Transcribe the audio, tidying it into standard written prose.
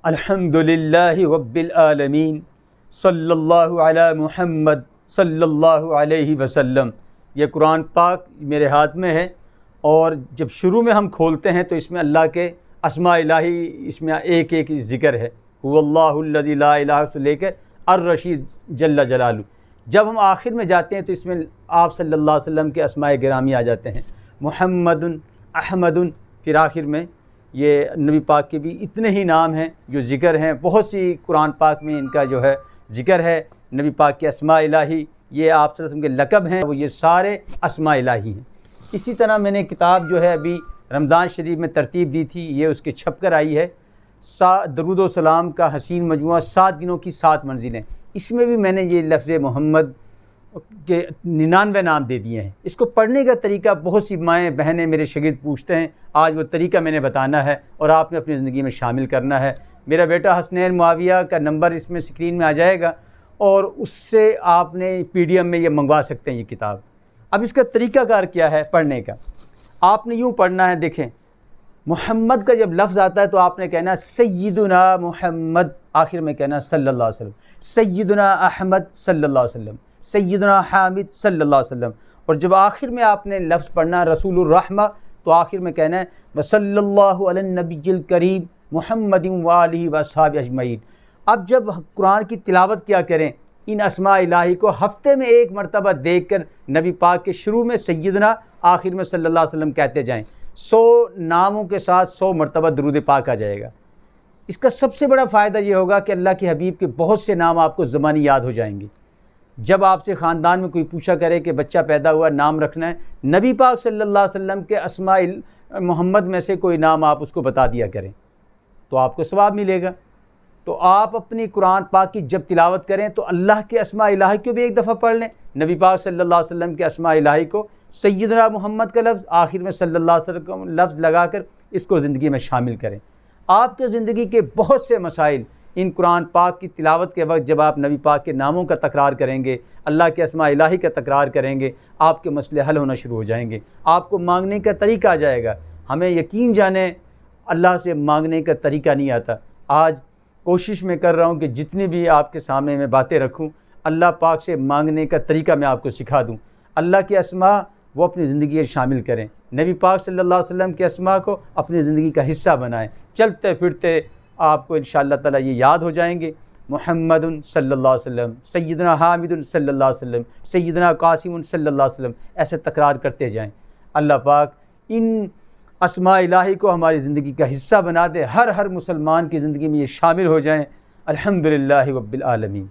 अल्हम्दुलिल्लाहि रब्बिल आलमीन सल्लल्लाहु अला मुहम्मद सल्लल्लाहु अलैहि वसल्लम। ये कुरान पाक मेरे हाथ में है और जब शुरू में हम खोलते हैं तो इसमें अल्लाह के अस्मा इलाही इसमें एक एक ज़िक्र है, हुवल्लाहुल्लज़ी ला इलाहा से लेकर अर्रशीद जल्ला जलालू। जब हम आखिर में जाते हैं तो इसमें आप सल्लल्लाहु अलैहि वसल्लम के अस्माए गिरामी आ जाते हैं, मुहम्मदुन अहमदुन, फिर आखिर में ये नबी पाक के भी इतने ही नाम हैं जो ज़िक्र हैं। बहुत सी कुरान पाक में इनका जो है ज़िक्र है। नबी पाक के अस्मा इलाही, ये आप सल्लल्लाहु अलैहि वसल्लम के लक़ब हैं, वो ये सारे अस्मा इलाही हैं। इसी तरह मैंने किताब जो है अभी रमज़ान शरीफ में तरतीब दी थी, ये उसके छप कर आई है, दरूद व सलाम का हसीन मजमुआ 7 दिनों की 7 मंजिलें। इसमें भी मैंने ये लफ्ज़ मोहम्मद के 99 नाम दे दिए हैं। इसको पढ़ने का तरीका बहुत सी माएँ बहनें मेरे शागिर्द पूछते हैं, आज वो तरीका मैंने बताना है और आपने अपनी ज़िंदगी में शामिल करना है। मेरा बेटा हसनैन मुआविया का नंबर इसमें स्क्रीन में आ जाएगा और उससे आपने PDF में ये मंगवा सकते हैं ये किताब। अब इसका तरीक़ाकार क्या है पढ़ने का, आपने यूँ पढ़ना है। देखें, मोहम्मद का जब लफ्ज़ आता है तो आपने कहना सय्यिदुना मोहम्मद, आखिर में कहना सल्लल्लाहु अलैहि वसल्लम, सय्यिदुना अहमद सल्लल्लाहु अलैहि वसल्म, सय्यिदुना हामिद सल्लल्लाहु अलैहि वसल्लम। और जब आखिर में आपने लफ्ज़ पढ़ना रसूलुर रहमा तो आखिर में कहना है वसल्लल्लाहु अलन नबिय्यिल करीम मुहम्मदिन व आलिहि व अस्हाबिहि अजमईन। अब जब कुरान की तिलावत क्या करें, इन अस्मा इलाही को हफ्ते में एक मरतबा देख कर नबी पाक के शुरू में सय्यिदना, आखिर में सल्लल्लाहु अलैहि वसल्लम कहते जाएँ। 100 नामों के साथ 100 मरतबा दरूद पाक आ जाएगा। इसका सबसे बड़ा फ़ायदा ये होगा कि अल्लाह के हबीब के बहुत से नाम आपको ज़बानी याद हो जाएंगे। जब आपसे ख़ानदान में कोई पूछा करे कि बच्चा पैदा हुआ नाम रखना है, नबी पाक सल्लल्लाहु अलैहि वसल्लम के अस्मा मोहम्मद में से कोई नाम आप उसको बता दिया करें तो आपको सवाब मिलेगा। तो आप अपनी कुरान पाक की जब तिलावत करें तो अल्लाह के अस्मा इलाही को भी एक दफ़ा पढ़ लें, नबी पाक सल्लल्लाहु अलैहि वसल्लम के अस्मा इलाही को, सय्यदना मोहम्मद का लफ्ज़, आखिर में सल्लल्लाहु अलैहि वसल्लम का लफ्ज़ लगाकर इसको ज़िंदगी में शामिल करें। आपके ज़िंदगी के बहुत से मसाइल इन कुरान पाक की तिलावत के वक्त जब आप नबी पाक के नामों का तकरार करेंगे, अल्लाह के अस्मा इलाही का तकरार करेंगे, आपके मसले हल होना शुरू हो जाएंगे। आपको मांगने का तरीका आ जाएगा। हमें यकीन जाने अल्लाह से मांगने का तरीका नहीं आता। आज कोशिश मैं कर रहा हूँ कि जितनी भी आपके सामने मैं बातें रखूँ, अल्लाह पाक से मांगने का तरीका मैं आपको सिखा दूँ। अल्लाह के अस्मा वो अपनी ज़िंदगी में शामिल करें, नबी पाक सल्लल्लाहु अलैहि वसल्लम के अस्मा को अपनी ज़िंदगी का हिस्सा बनाएं। चलते फिरते आपको इंशाअल्लाह ताला ये याद हो जाएंगे। मुहम्मदुन सल्लल्लाहु अलैहि वसल्लम, सय्यदना हामिदुन सल्लल्लाहु अलैहि वसल्लम, सय्यदना कासिमुन सल्लल्लाहु अलैहि वसल्लम, ऐसे तकरार करते जाएं। अल्लाह पाक इन अस्मा इलाही को हमारी ज़िंदगी का हिस्सा बना दे, हर मुसलमान की ज़िंदगी में ये शामिल हो जाएं। अल्हम्दुलिल्लाहि रब्बिल आलमीन।